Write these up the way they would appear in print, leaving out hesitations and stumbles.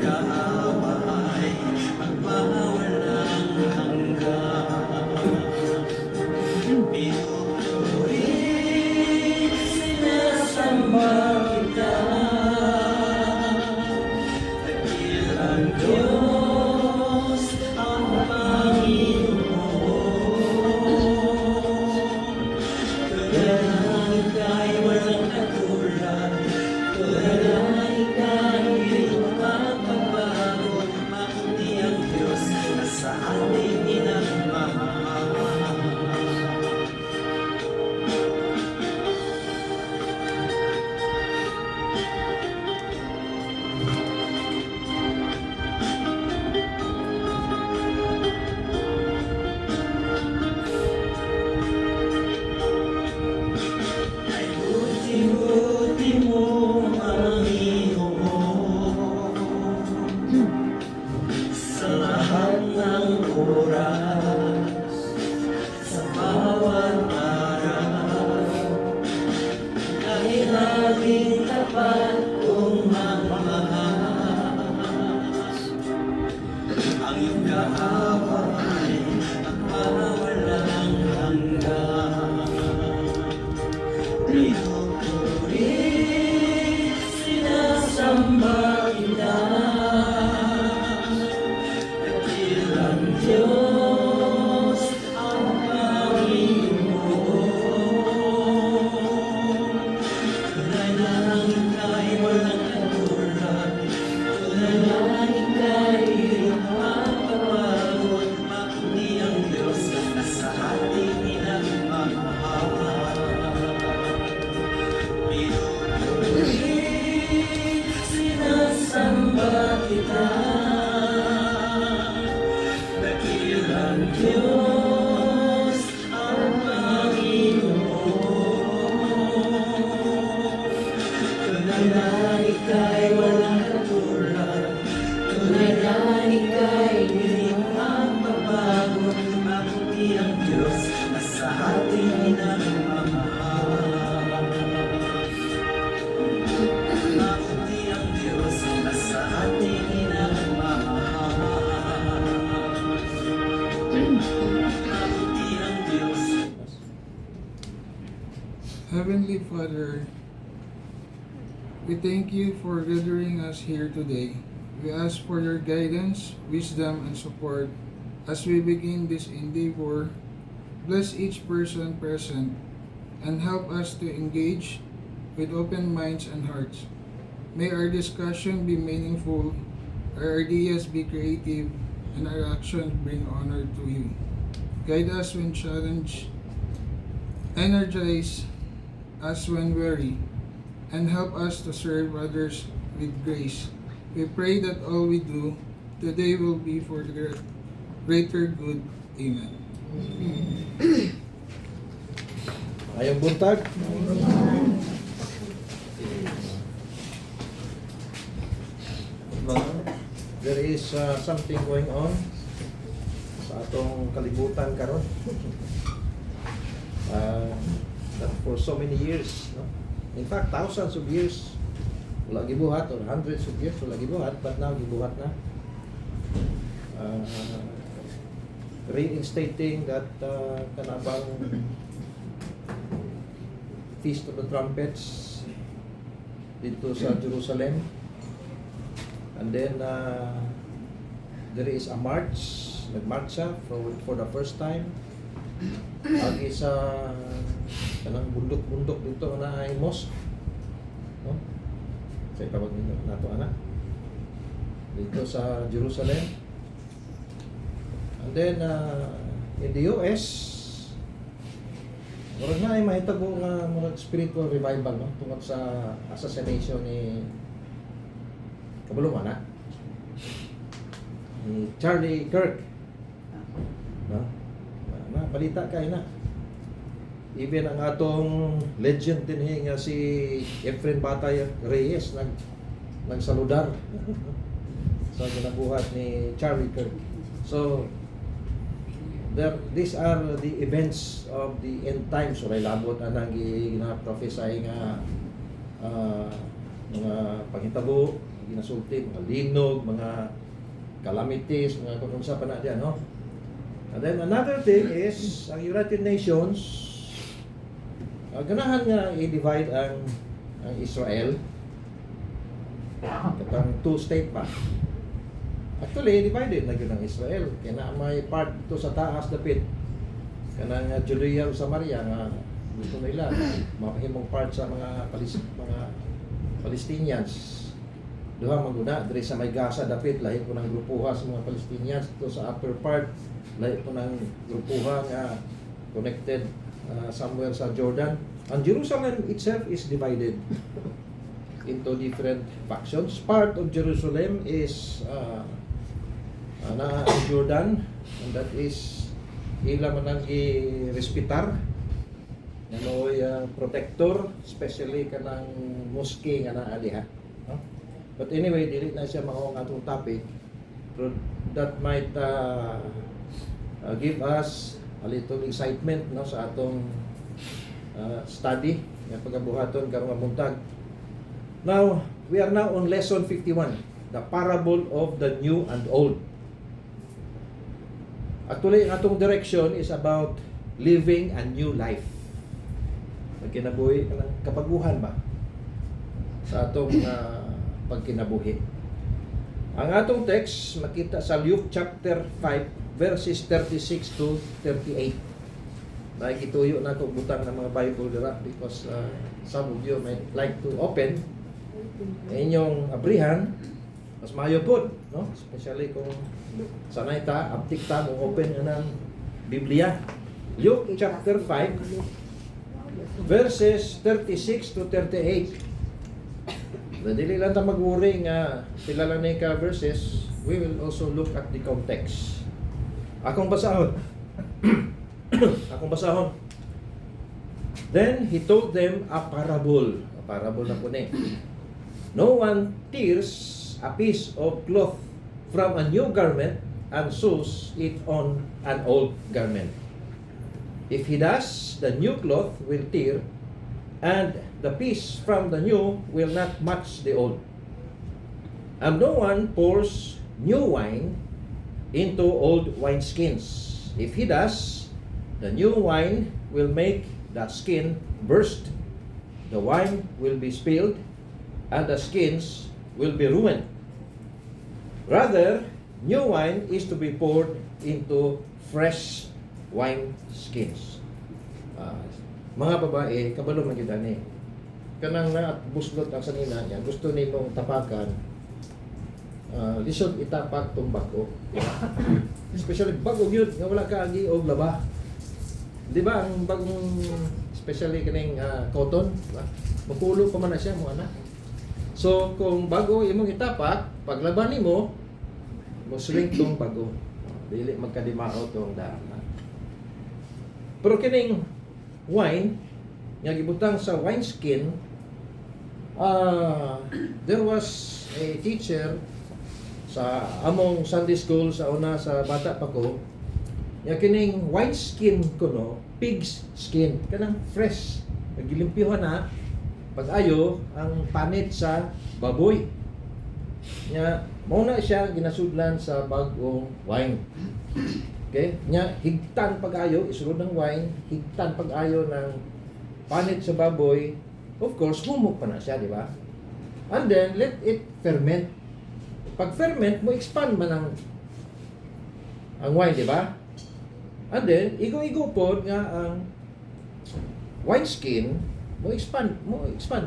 kaaway magpawalang hanggan. Pinupuri, sinasamba kita, dahil ang Diyos ang Panginoon. Tulad ika'y walang katulad, tulad ika'y magpapago, mabuti ang Diyos na sa ating minamahal. Ay buti-buti mo, Panginoon, sa lahat ng oras, sa bawat araw, dahil laging tapat kong mamahal. Ang iyong kaaway magpawalang hanggan. Pinupuri, sinasamba kita, dahil ang Diyos ang Panginoon. Tunay na ika'y walang katulad, tunay na ika'y magpapago, mabuti ang Diyos na sa ating minamahal. Pinupuri, sinasamba kita, dahil ang Diyos ang Panginoon. Tunay na ika'y walang katulad, tunay na ika'y hindi magbabago, mabuti ang Diyos na sa ating minamahal. Mabuti ang Diyos na sa ating minamahal. Mabuti ang Diyos. Heavenly Father, we thank you for gathering us here today. We ask for your guidance, wisdom, and support as we begin this endeavor. Bless each person present and help us to engage with open minds and hearts. May our discussion be meaningful, our ideas be creative, and our actions bring honor to you. Guide us when challenged, energize us when weary, and help us to serve others with grace. We pray that all we do today will be for the greater good. Amen. Ayong buntag. There is something going on sa atong kalibutan karon. That for so many years, no? In fact, thousands of years wala gibuhat, or hundreds of years wala gibuhat, but now gibuhat na. Reinstating that kanabang Feast of the Trumpets dito sa Jerusalem. And then there is a march, nagmarcha for the first time. Agi sa kanang bundok-bundok dito na ay mosque. No? Sa tawag nito nato ana. Dito sa Jerusalem. And then in the US, murag na ay mahitabo nga murag spiritual revival, no? Tungod sa assassination ni kabulong ana ni Charlie Kirk, no? Balita kay na. Even ang atong legend din nga si Efren Batay Reyes nagsaludar sa ginabuhat ni Charlie Kirk. So these are the events of the end times. So labot anang gina-prophesy nga mga panghitabo, ginasulti, mga linog, mga calamities, mga kung sa pa na diyan, no? And then another thing is, ang United Nations, ganahan nga i-divide ang Israel katang two-state pa. Actually, divided na yun ang Israel. Kaya na may part ito sa taas dapit. Kanang Judea o Samaria nga gusto nila makahimong part sa mga Palestinians. Duha maguna diri sa may Gaza dapit lahi po ng grupuha sa mga Palestinians ito sa upper part lahi po ng grupuha nga connected somewhere sa Jordan. And Jerusalem itself is divided into different factions. Part of Jerusalem is na Jordan, and that is ila man ang i-respitar nanoy protector, especially kanang mosque nga naa diha, no? But anyway, dili na siya mao ang atong topic, but that might give us a little excitement, no, sa atong study nga pagabuhaton karong nga buntag. Now, we are now on lesson 51, the parable of the new and old. Actually, ang atong direction is about living a new life. Pagkinabuhi, kapaguhan ba? Sa atong pagkinabuhi. Ang atong text, makita sa Luke chapter 5, verses 36 to 38. Nakikituyo na ito butang ng mga Bible dira because some of you might like to open inyong abrihan. Mas maayo po, no? Especially kung sanay ta, aptik ta, mong open ng Biblia. Luke chapter 5, verses 36 to 38. Dili lang ta mag-worry nga sila lang na ka verses, we will also look at the context. Akong basahon. Akong basahon. Then he told them a parable. A parable na po ni. No one tears a piece of cloth from a new garment and sews it on an old garment. If he does, the new cloth will tear, and the piece from the new will not match the old. And no one pours new wine into old wineskins. If he does, the new wine will make the skin burst, the wine will be spilled, and the skins will be ruined. Rather, new wine is to be poured into fresh wine skins. Mga babae, kabalo man gyud ani. Kanang na buslot ang sanina niya, gusto nimong tapakan. Lisod itapak tong bago. Especially bago gyud nga wala ka agi og laba. Di ba ang bagong especially kaning cotton, diba? Mapulo pa man na siya mo ana. So kung bago imong itapak, paglaban nimo mo shrink tong bago. Dili magkadimao tong daan. Pero kining wine nga gibutang sa wineskin, there was a teacher sa among Sunday school sa una sa bata pa ko. Ya kining wineskin kuno, pig's skin, kanang fresh. Nagilimpihan na pag-ayo ang panit sa baboy. Nya mao na siya ginasudlan sa bag-ong wine. Okay? Nya higtan pag-ayo isulod ng wine, higtan pag-ayo ng panit sa baboy. Of course, humok pa na siya, di ba? And then let it ferment. Pag ferment mo expand man ang wine, di ba? And then igo-igo pod nga ang wineskin mo expand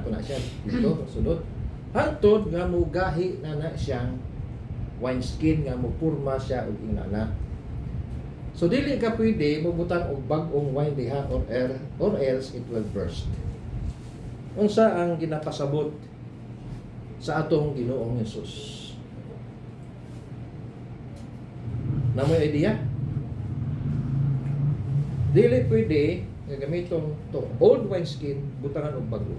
pa na siya dito sudot. Hantod nga mo gahi na siyang wineskin nga mo purma siya og ingana. So dili ka pwede mabutang og bag-ong wine diha or else it will burst. Unsa ang ginapasabot sa atong Ginoong Hesus? Namoy idea? Dili pwede nga gamiton to old wineskin butangan og bago.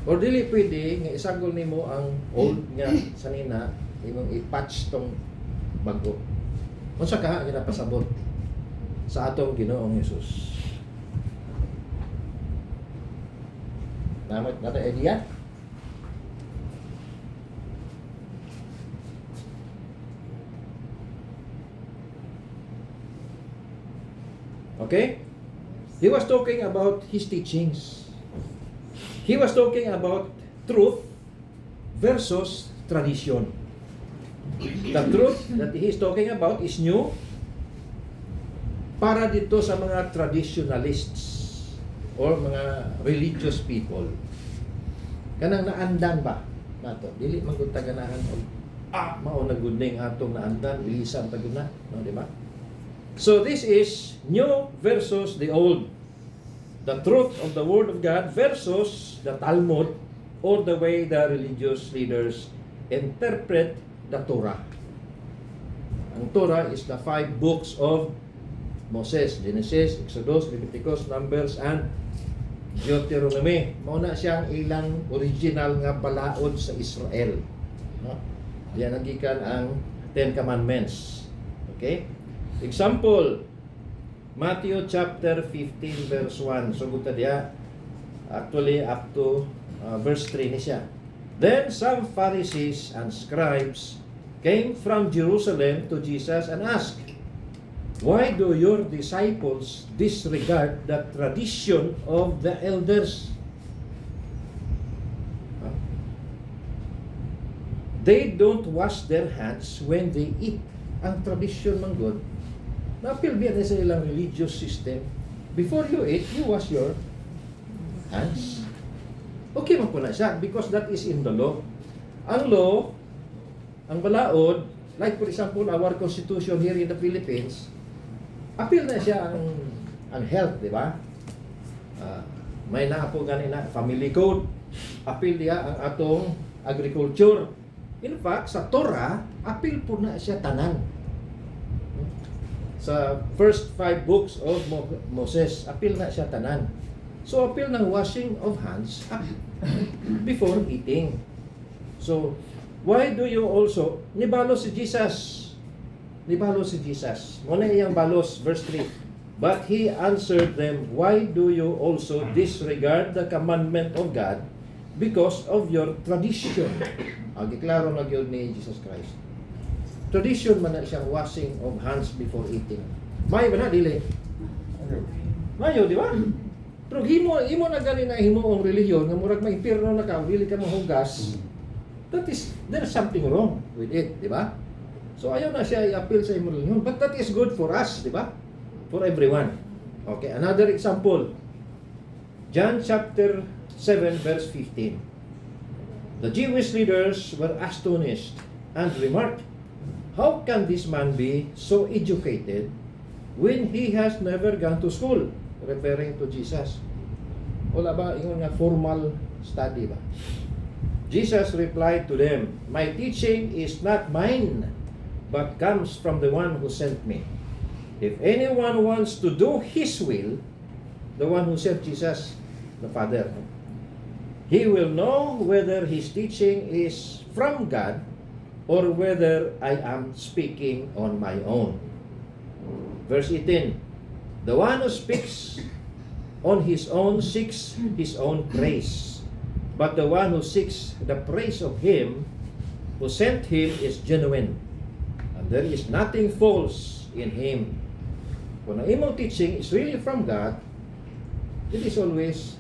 Or dili pwede nga isagol nimo ang old nga sanina imong i-patch tong bago. Unsa ka ginapasabot sa atong Ginoong Hesus? Namit natin idea? Okay? He was talking about his teachings. He was talking about truth versus tradition. The truth that he is talking about is new para dito sa mga traditionalists or mga religious people. Kanang naandan ba nato? Dili man gud taganahan og mao na gud ning atong naandan, ilisan ta gud na, no, di ba? So this is new versus the old. The truth of the Word of God versus the Talmud, or the way the religious leaders interpret the Torah. Ang Torah is the 5 books of Moses: Genesis, Exodus, Leviticus, Numbers, and Deuteronomy. Mao na siyang ilang original nga balaod sa Israel. No? Diyan nagikan ang 10 Commandments. Okay? Example, Matthew chapter 15 verse 1. So guta dia actually up to verse 3 ni siya. Then some Pharisees and scribes came from Jerusalem to Jesus and asked, "Why do your disciples disregard the tradition of the elders?" They don't wash their hands when they eat. Ang tradition man God, napilbiyan na sa ilang religious system. Before you eat, you wash your hands. Okay man po na siya because that is in the law. Ang law, ang balaod, like for example, our constitution here in the Philippines, appeal na siya ang health, di ba? May na po ganina, family code, appeal diya ang atong agriculture. In fact, sa Torah, appeal po na siya tanan. Sa first 5 books of Moses, appeal na siya tanan. So, appeal ng washing of hands before eating. So, why do you also, nibalos si Jesus. Nibalos si Jesus. Muna iyang balos, verse 3. But he answered them, "Why do you also disregard the commandment of God because of your tradition?" Giklaro na gyud ni Jesus Christ. Tradition man na siyang washing of hands before eating. May ba na dili? Mayo, di ba? Pero imo na gani na himuong relihiyon nga murag may impierno na ka, dili ka mahugas. There's something wrong with it, di ba? So ayaw na siya i-appeal sa imong relihiyon, but that is good for us, di ba? For everyone. Okay, another example. John chapter 7 verse 15. The Jewish leaders were astonished and remarked, "How can this man be so educated when he has never gone to school?" Referring to Jesus. Wala ba ingon nga formal study ba? Jesus replied to them, "My teaching is not mine, but comes from the one who sent me. If anyone wants to do his will," the one who sent Jesus, the Father, "he will know whether his teaching is from God or whether I am speaking on my own." Verse 18, "The one who speaks on his own seeks his own praise, but the one who seeks the praise of him who sent him is genuine, and there is nothing false in him." Kung ang imong teaching is really from God, it is always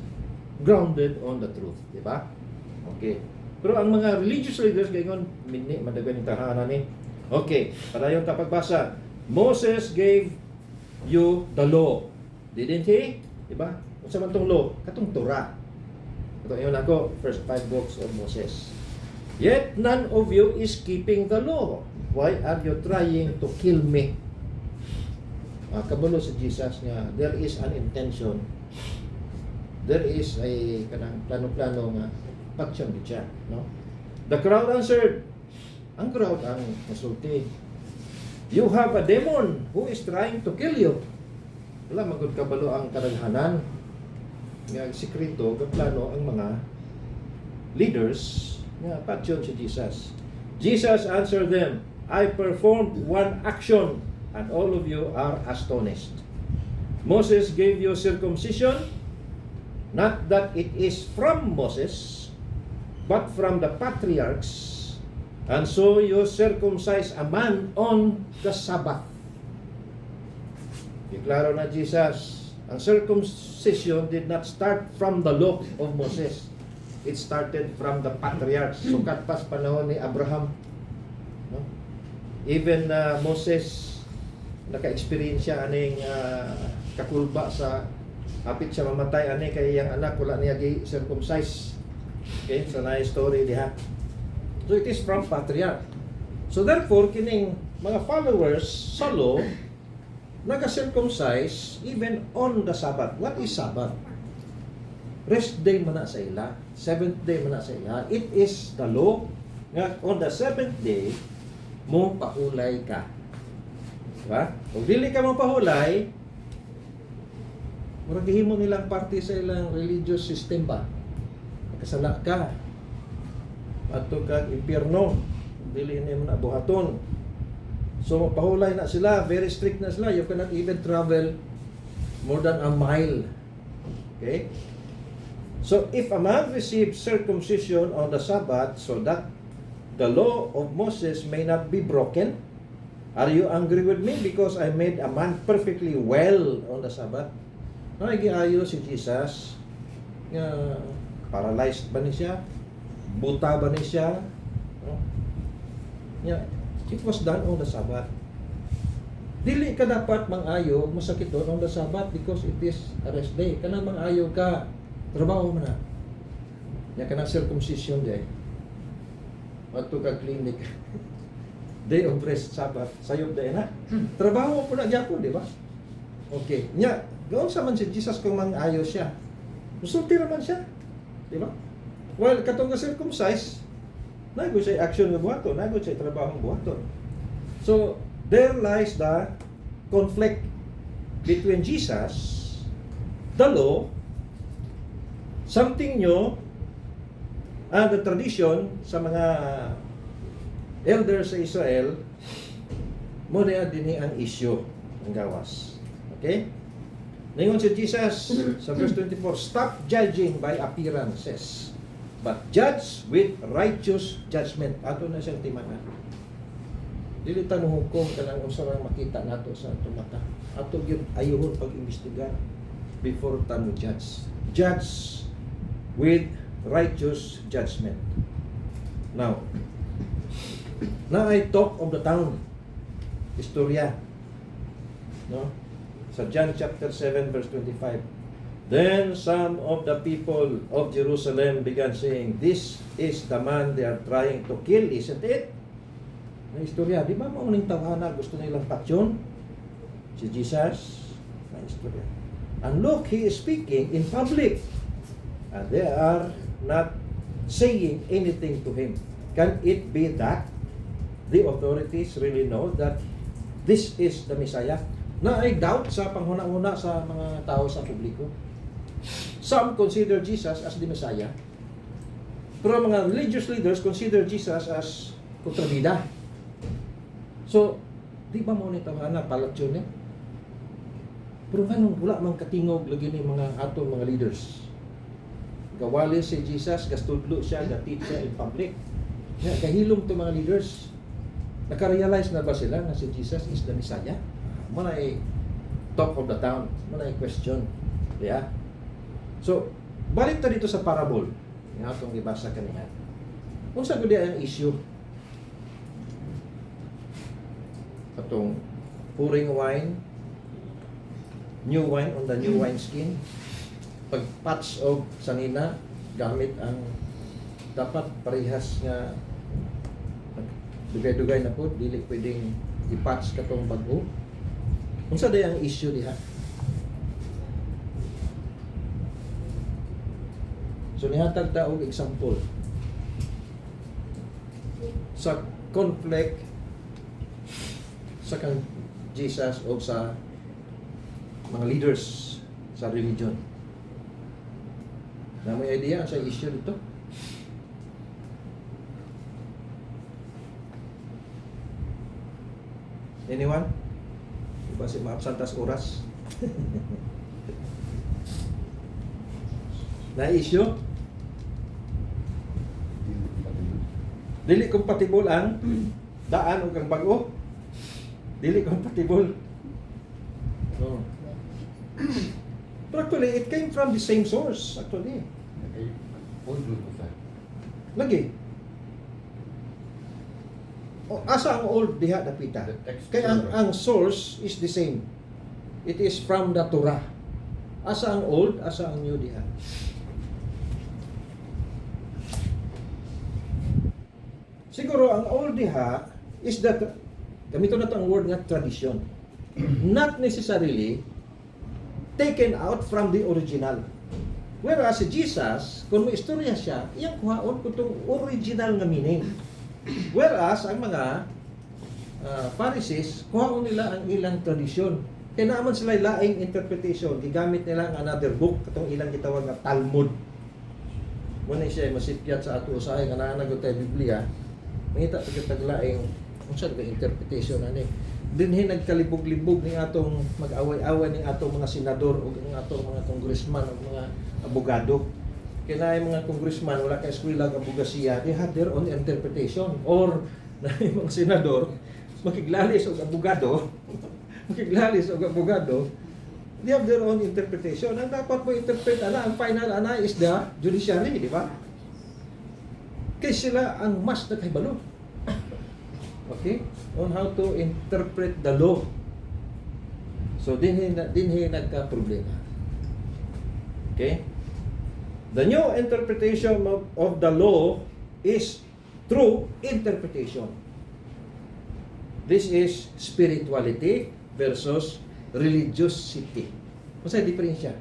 grounded on the truth, di ba? Okay. Pero ang mga religious leaders gayon minni madagan yung tahanan ni. Okay, padayon ta pagbasa. Moses gave you the law, didn't he? Di ba? Unsa man tong law? Katong Torah. Ito ayon ako, first 5 books of Moses. Yet none of you is keeping the law. Why are you trying to kill me? Kabalo sa Jesus nga there is an intention. There is a kanang plano-plano nga pagsyang siya, no? The crowd answered. Ang crowd ang masulti. "You have a demon who is trying to kill you." Wala magud kabalo ang kadaghanan nga sikreto nga plano ang mga leaders nga pagsyang si Jesus. Jesus answered them, "I performed one action and all of you are astonished. Moses gave you circumcision, not that it is from Moses, but from the patriarchs, and so you circumcise a man on the Sabbath." Deklaro na Jesus, ang circumcision did not start from the law of Moses. It started from the patriarchs. Sukat pas panahon ni Abraham. No? Even Moses, naka-experience siya aning kakulba sa hapit siya mamatay ani kay yang anak wala niya gi-circumcise. Okay, so na story diha. So it is from patriarch. So therefore, kining mga followers sa law, naka-circumcise even on the Sabbath. What is Sabbath? Rest day man na sa ila. Seventh day man na sa ila. It is the law nga on the seventh day, mo pahulay ka. Diba? Kung dili ka mo pahulay, murag gihimo nilang parte sa ilang religious system ba? Makasala ka. Ato kag impierno. Dili ni mo na buhaton. So pahulay na sila, very strict na sila. You cannot even travel more than a mile. Okay? So if a man receives circumcision on the Sabbath so that the law of Moses may not be broken, are you angry with me because I made a man perfectly well on the Sabbath? Nagiayo si Jesus, paralyzed ba ni siya? Buta ba ni siya? It was done on the Sabbath. Dili ka dapat mangayo, masakit doon on the Sabbath because it is a rest day. Kanang mangayo ka, trabaho mo na. Yan ka ng circumcision day. Mato ka clinic. Day of rest, Sabbath, sayop day na. Trabaho po na gyapon, di ba? Okay. Nya, gaon sa man si Jesus kung mangayo siya. Musulti naman siya. Di ba? Well, katong ka circumcise, nago siya action ng buhaton, nago siya trabaho ng buhaton. So, there lies the conflict between Jesus, the law, something new, and the tradition sa mga elders sa Israel, mo na din ang issue ng gawas. Okay? Ngayon si Jesus sa verse 24, stop judging by appearances, but judge with righteous judgment. Ato na siyang timanan. Dili ta hukom kanang unsa lang makita nato sa atong mata. Ato gyud ayuhon pag-imbestigar before ta mo judge. Judge with righteous judgment. Now I talk of the town. Istorya. No? Sa John chapter 7 verse 25. Then some of the people of Jerusalem began saying, this is the man they are trying to kill, isn't it? Na istorya, di ba mauning tawhana gusto nilang patsyon? Si Jesus, na istorya. And look, he is speaking in public. And they are not saying anything to him. Can it be that the authorities really know that this is the Messiah? Na ay doubt sa panghuna-una sa mga tao sa publiko. Some consider Jesus as the Messiah. Pero mga religious leaders consider Jesus as kontrabida. So, di ba mo nito na palatsyon niya? Pero ganun, wala mang katingog lagi ni mga atong mga leaders. Gawali si Jesus, gastudlo siya, gatit siya in public. Kahilom to mga leaders. Nakarealize na ba sila na si Jesus is the Messiah? Muna ay talk of the town. Muna ay question. Yeah. So, balik ta dito sa parable. Yung atong ibasa kanina. Kung sa gudi ang issue, atong pouring wine, new wine on the new wine skin, pag-patch of sanina, gamit ang dapat parehas nga dugay-dugay na po, dili pwedeng i-patch katong bago. Kung sa day ang issue diha. So nihatag ta og example sa conflict sa kan Jesus o sa mga leaders sa religion. Na may idea sa issue dito? Anyone? Iba si maabsantas oras? Na issue? Dili compatible ang daan o kang bago. Dili compatible. Oh. But actually, it came from the same source, actually. Ay, old rule mo sa. Lagi. O, asa ang old diha dapita? The text. Kaya ang source is the same. It is from the Torah. Asa ang old, asa ang new diha. Siguro ang old diha is that, gamito na ito ang word nga tradition. Not necessarily taken out from the original. Whereas si Jesus, kung may istorya siya, iyang kuhaon ko itong original nga meaning. Whereas ang mga Pharisees, kuhaon nila ang ilang tradisyon. Kaya naman sila laing interpretation, gigamit nila ang another book, itong ilang gitawag nga Talmud. Muna siya masipyat sa ato usahay, nga naanagot tayo Biblia, mangita taglaing kung saan ka interpretation ani. Dinhi nagkalibog-libog ning atong mag-away-away ning atong mga senador o ning atong mga congressman o mga abogado. Kaya na mga congressman wala ka eskwela ng abogasiya, they have their own interpretation. Or na mga senador makiglalis og abogado, makiglalis og abogado, they have their own interpretation. Ang dapat mo interpret ang final is the judiciary, di ba? Kaya sila ang mas nakahibalo. Okay? On how to interpret the law. So, dinhi nagka-problema. Okay? The new interpretation of the law is true interpretation. This is spirituality versus religiosity. Masa diferensya?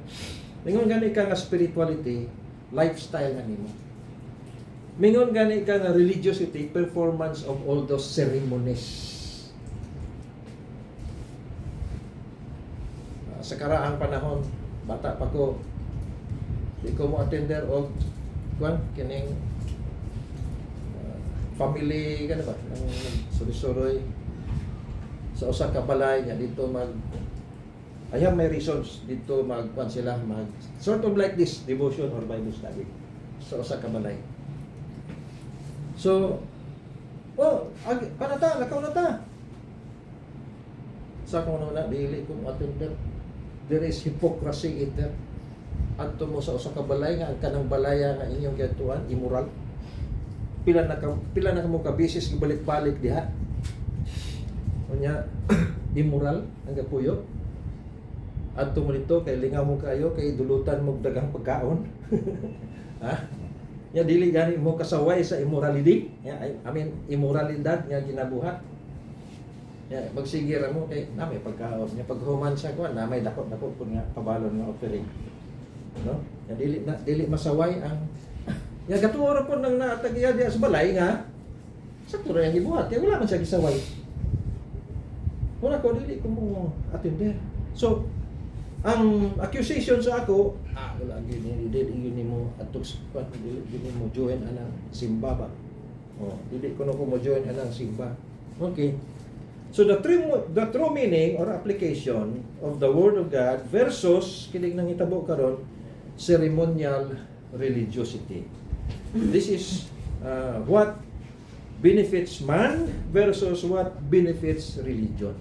Mingon gani ka nga spirituality, lifestyle na nimo. Mingon gani ka nga religiosity, performance of all those ceremonies. Sa karaang panahon, bata pa ko, di ko mo attender og kining family kana ba ang suri-suroy sa usa ka balay nya dito I have my reasons dito sila mag sort of like this devotion or Bible study sa usa ka balay. So, panata, lakaw na ta. Sa kung na dili ko attender. There is hypocrisy in there. Adto mo sa usa ka balay nga ang kanang balaya nga inyong gatuan immoral. Pila na mo ka bisis gibalik-balik diha. Unya immoral ang gapuyo. Adto mo dito kay lingaw mo kayo kay dulutan mo daghang pagkaon. Ha? Ya dili gani mo kasaway sa immorality. Ya, I mean immoralidad nga ginabuhat. Ya magsigir mo kay namay pagkaon nya paghuman sa kuan namay dako-dako pud nga pabalon nga offering. No? Ya dili masaway ang ya gatuo ra pud nang naatagiya diya sa balay nga sa turo yang gibuhat kay wala man siya gisaway. Wala ko dili ko mo attender. So ang accusation sa ako, wala gini mo atok gini mo join anang simba ba. Oh, dili ko mo join anang simba. Okay. So the true meaning or application of the word of God versus kining nang hitabo karon ceremonial religiosity. This is what benefits man versus what benefits religion.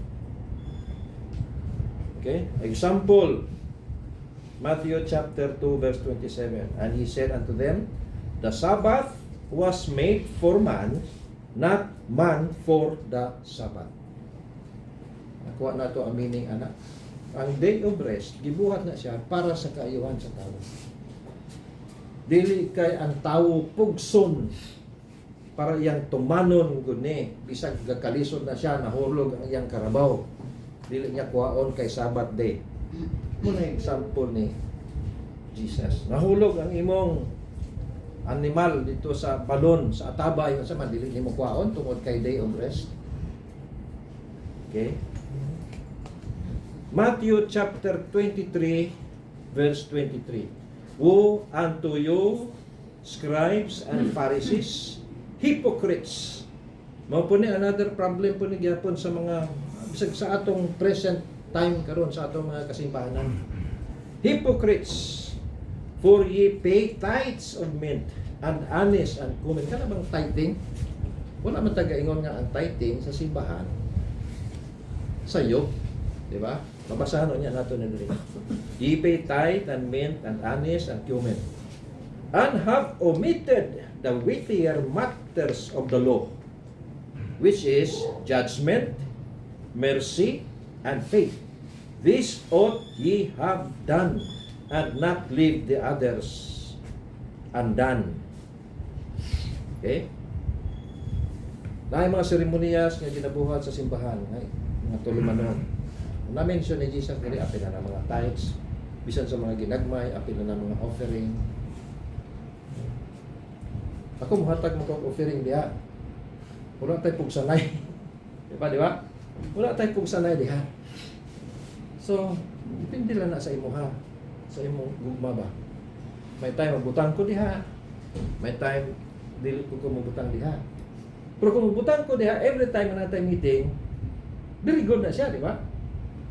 Okay? Example, Matthew chapter 2 verse 27. And he said unto them, the Sabbath was made for man, not man for the Sabbath. Nakuha na ito ang meaning, anak. Ang day of rest, gibuhat na siya para sa kaayuhan sa tao. Dili kay ang tao pugson para iyang tumanon guni bisag gakalisod na siya nahulog ang iyang karabaw. Dili niya kuhaon kay Sabbath day. Muna example ni Jesus. Nahulog ang imong animal dito sa balon, sa atabay, sa man dili nimo kuhaon tungod kay day of rest. Okay? Matthew chapter 23 verse 23. Woe unto you, scribes and Pharisees, hypocrites. Mao po ni another problem po ni gyapon sa mga bisag sa atong present time karon sa atong mga kasimbahanan. Hypocrites, for ye pay tithes of mint and anise and cumin. Kana bang tithing? Wala man taga ingon nga ang tithing sa simbahan. Sayo, di ba? Mabasahan niya nato na diri. Ye pay tithe and mint and anise and cumin, and have omitted the weightier matters of the law, which is judgment, mercy, and faith. This ought ye have done, and not leave the others undone. Okay? Dahil mga seremonyas nga ginabuhat sa simbahan, ay, mga tulumanon. Na-mention ni Jesus kini apil na ng mga tithes, bisan sa mga ginagmay, apil na ng mga offering. Ako muhatag mo kong offering diha. Wala tayo pugsanay. Di ba? Wala tayo pugsanay diha. So, depende lang na sa imo ha. Sa imong gugma ba. May time magbutang ko diha. May time dili ko mabutang diha. Pero kung mabutang ko diha, every time na tayo meeting, very good na siya, di ba?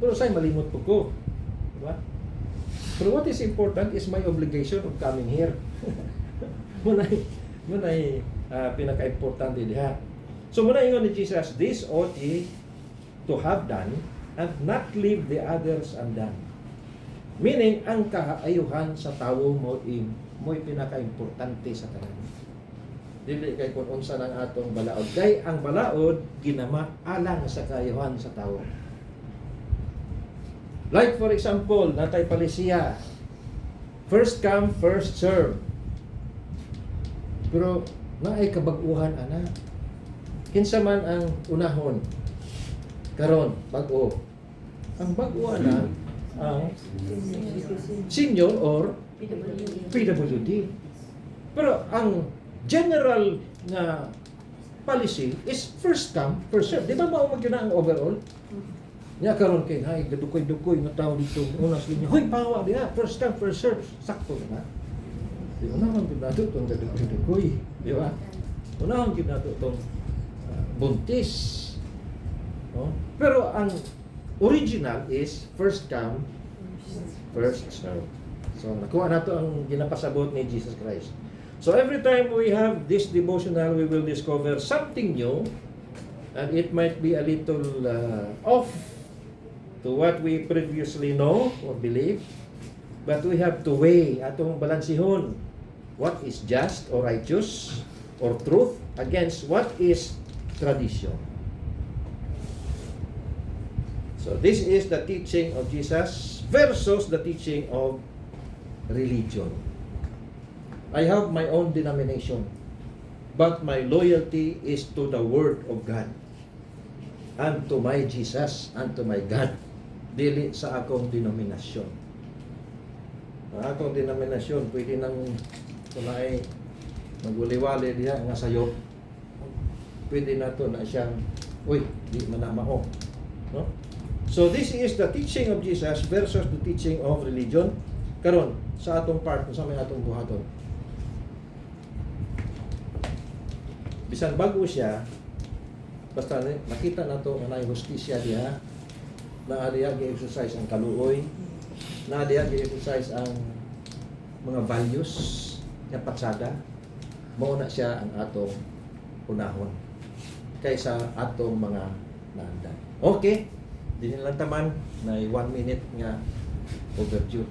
Pero sa'yo malimot po ko. Di ba? Pero what is important is my obligation of coming here. Munay pinaka-importante diha. So muna ingon ni Jesus, this ought ye to have done and not leave the others undone. Meaning, ang kaayuhan sa tawo mo'y pinaka-importante sa tanan. Dili kay kung unsa ng atong balaod. Kay ang balaod, ginama alang sa kaayuhan sa tawo. Like for example, natay palisiya. First come, first serve. Pero naay kabag-uhan ana. Kinsa man ang unahon. Karon, bag-o. Ang bag-o ana ang senior or PWD. Pero ang general na policy is first come, first serve. Di ba mao magyuna ang overall? Nya karon kay hay gadukoy-dukoy nga tawo dito unas linya. Hoy pawa diha, first come, first serve. Sakto na. Di unahon gid nato tong gadukoy, di ba? Unahon gid nato tong buntis. No? Pero ang original is first come, first serve. So nakuha nato ang ginapasabot ni Jesus Christ. So every time we have this devotional, we will discover something new, and it might be a little off to what we previously know or believe, but we have to weigh atong balansihon what is just or righteous or truth against what is tradition. So this is the teaching of Jesus versus the teaching of religion. I have my own denomination, but my loyalty is to the Word of God and to my Jesus and to my God, dili sa akong denominasyon. Ang akong denominasyon, pwede nang kunay maguliwali diha nga sayo. Pwede na to na siyang, uy, di manamaho. No? So this is the teaching of Jesus versus the teaching of religion. Karon sa atong part, sa may atong buhaton. Bisan bago siya, basta nakita na to nga hustisya diha, na diha gi-exercise ang kaluoy, na diha gi-exercise ang mga values nga patsada, mao na siya ang atong unahon kaysa atong mga naandan. Okay, din lang taman na 1 minute nga overdue.